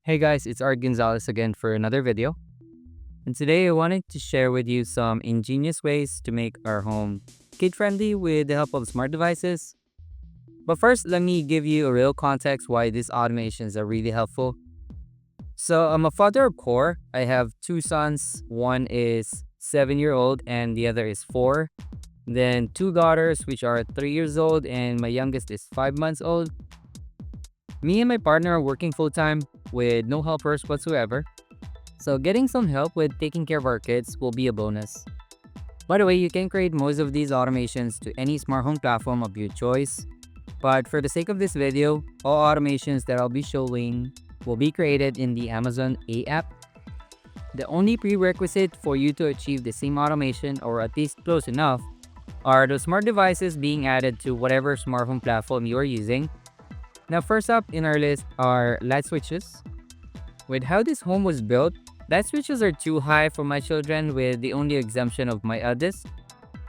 Hey guys, it's Art Gonzales again for another video. And today I wanted to share with you some ingenious ways to make our home kid-friendly with the help of smart devices. But first, let me give you a real context why these automations are really helpful. So I'm a father of four. I have two sons. One is 7-year-old and the other is 4. Then two daughters, which are 3 years old, and my youngest is 5 months old. Me and my partner are working full-time with no helpers whatsoever. So getting some help with taking care of our kids will be a bonus. By the way, you can create most of these automations to any smart home platform of your choice. But for the sake of this video, all automations that I'll be showing will be created in the Amazon A app. The only prerequisite for you to achieve the same automation, or at least close enough, are the smart devices being added to whatever smart home platform you are using. Now, first up in our list are light switches. With how this home was built, light switches are too high for my children, with the only exemption of my eldest.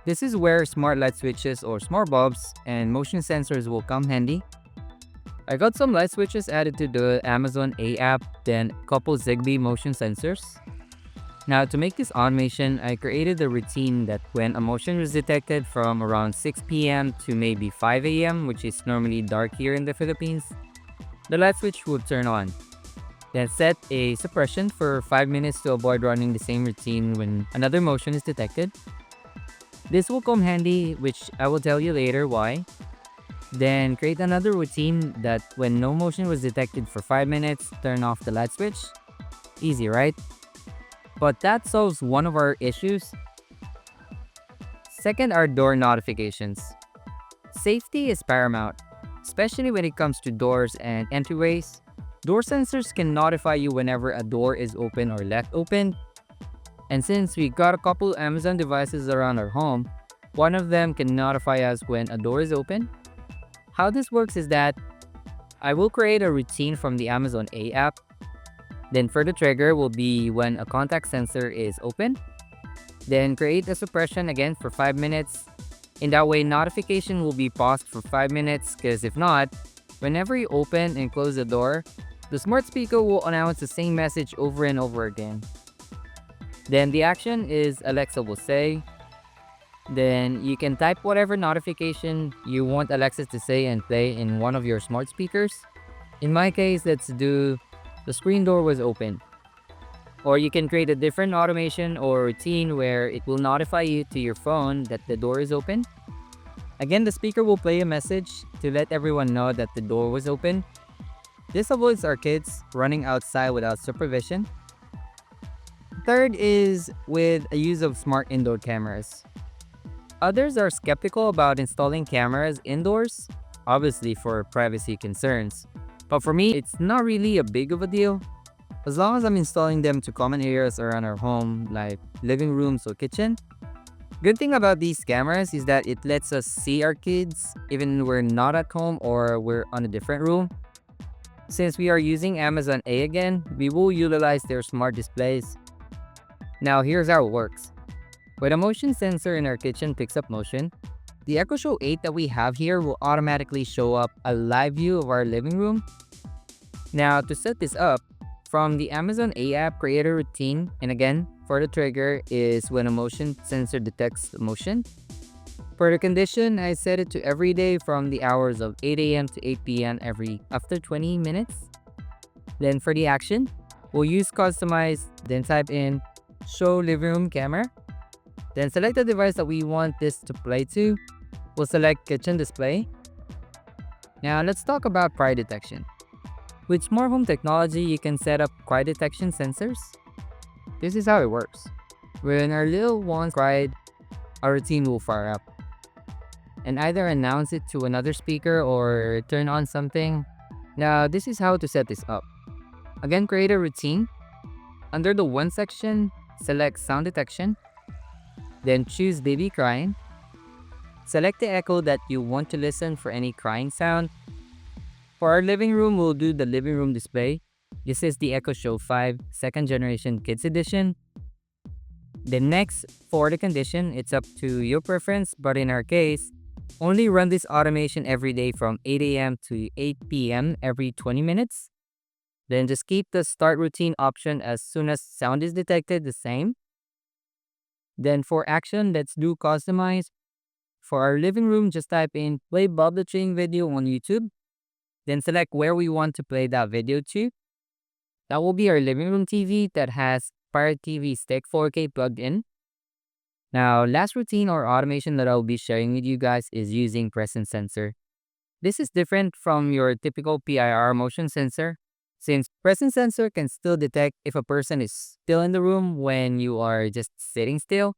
This is where smart light switches or smart bulbs and motion sensors will come handy. I got some light switches added to the Amazon A app, then a couple Zigbee motion sensors. Now, to make this automation, I created a routine that when a motion was detected from around 6 p.m. to maybe 5 a.m., which is normally dark here in the Philippines, the light switch would turn on. Then set a suppression for 5 minutes to avoid running the same routine when another motion is detected. This will come handy, which I will tell you later why. Then create another routine that when no motion was detected for 5 minutes, turn off the light switch. Easy, right? But that solves one of our issues. Second are door notifications. Safety is paramount, especially when it comes to doors and entryways. Door sensors can notify you whenever a door is open or left open. And since we got a couple Amazon devices around our home, one of them can notify us when a door is open. How this works is that I will create a routine from the Amazon A app. Then for the trigger will be when a contact sensor is open. Then create a suppression again for 5 minutes. In that way, notification will be paused for 5 minutes, because if not, whenever you open and close the door, the smart speaker will announce the same message over and over again. Then the action is Alexa will say. Then you can type whatever notification you want Alexa to say and play in one of your smart speakers. In my case, let's do the screen door was open. Or you can create a different automation or routine where it will notify you to your phone that the door is open. Again, the speaker will play a message to let everyone know that the door was open. This avoids our kids running outside without supervision. Third is with a use of smart indoor cameras. Others are skeptical about installing cameras indoors, obviously for privacy concerns. But for me, it's not really a big of a deal, as long as I'm installing them to common areas around our home, like living rooms or kitchen. Good thing about these cameras is that it lets us see our kids even when we're not at home or we're on a different room. Since we are using Amazon A again, we will utilize their smart displays. Now here's how it works. When a motion sensor in our kitchen picks up motion, the Echo Show 8 that we have here will automatically show up a live view of our living room. Now to set this up, from the Amazon A app, create a routine, and again, for the trigger is when a motion sensor detects the motion. For the condition, I set it to every day from the hours of 8 a.m. to 8 p.m. after 20 minutes. Then for the action, we'll use customize, then type in show living room camera. Then select the device that we want this to play to. We'll select kitchen display. Now let's talk about cry detection. With smart home technology, you can set up cry detection sensors. This is how it works. When our little ones cried, our routine will fire up and either announce it to another speaker or turn on something. Now this is how to set this up. Again, create a routine. Under the one section, select sound detection. Then choose baby crying. Select the echo that you want to listen for any crying sound. For our living room, we'll do the living room display. This is the Echo Show 5 2nd Generation Kids Edition. Then next, for the condition, it's up to your preference, but in our case, only run this automation every day from 8 a.m. to 8 p.m. every 20 minutes. Then just keep the start routine option as soon as sound is detected the same. Then for action, let's do customize. For our living room, just type in play Bob the Train video on YouTube. Then select where we want to play that video to. That will be our living room TV that has Fire TV Stick 4K plugged in. Now, last routine or automation that I'll be sharing with you guys is using presence sensor. This is different from your typical PIR motion sensor, since presence sensor can still detect if a person is still in the room when you are just sitting still.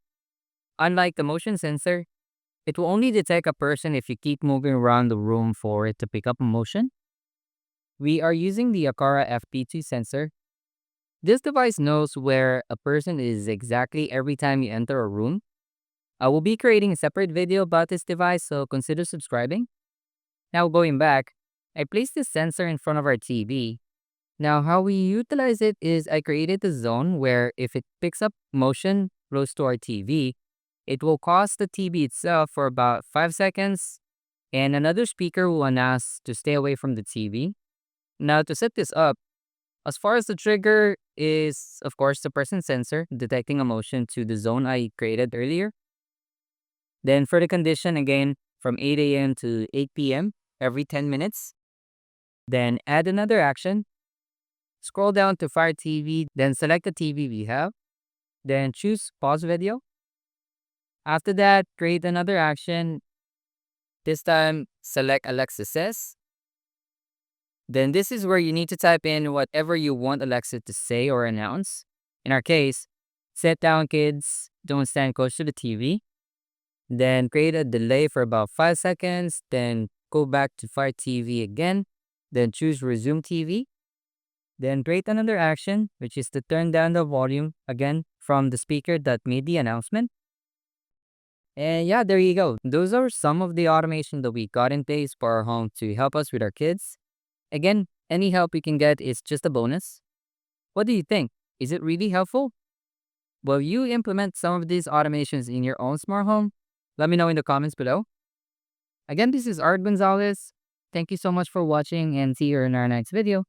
Unlike the motion sensor, it will only detect a person if you keep moving around the room for it to pick up a motion. We are using the Akara FP2 sensor. This device knows where a person is exactly every time you enter a room. I will be creating a separate video about this device, so consider subscribing. Now going back, I placed this sensor in front of our TV. Now how we utilize it is I created a zone where if it picks up motion close to our TV, it will cause the TV itself for about 5 seconds, and another speaker will announce to stay away from the TV. Now to set this up, as far as the trigger is, of course, the presence sensor detecting a motion to the zone I created earlier. Then for the condition, again, from 8 a.m. to 8 p.m. every 10 minutes. Then add another action. Scroll down to Fire TV, then select the TV we have. Then choose pause video. After that, create another action. This time, select Alexa Says. Then this is where you need to type in whatever you want Alexa to say or announce. In our case, sit down kids, don't stand close to the TV. Then create a delay for about 5 seconds, then go back to Fire TV again, then choose Resume TV. Then create another action, which is to turn down the volume again from the speaker that made the announcement. And yeah, there you go. Those are some of the automation that we got in place for our home to help us with our kids. Again, any help you can get is just a bonus. What do you think? Is it really helpful? Will you implement some of these automations in your own smart home? Let me know in the comments below. Again, this is Art Gonzalez. Thank you so much for watching and see you in our next video.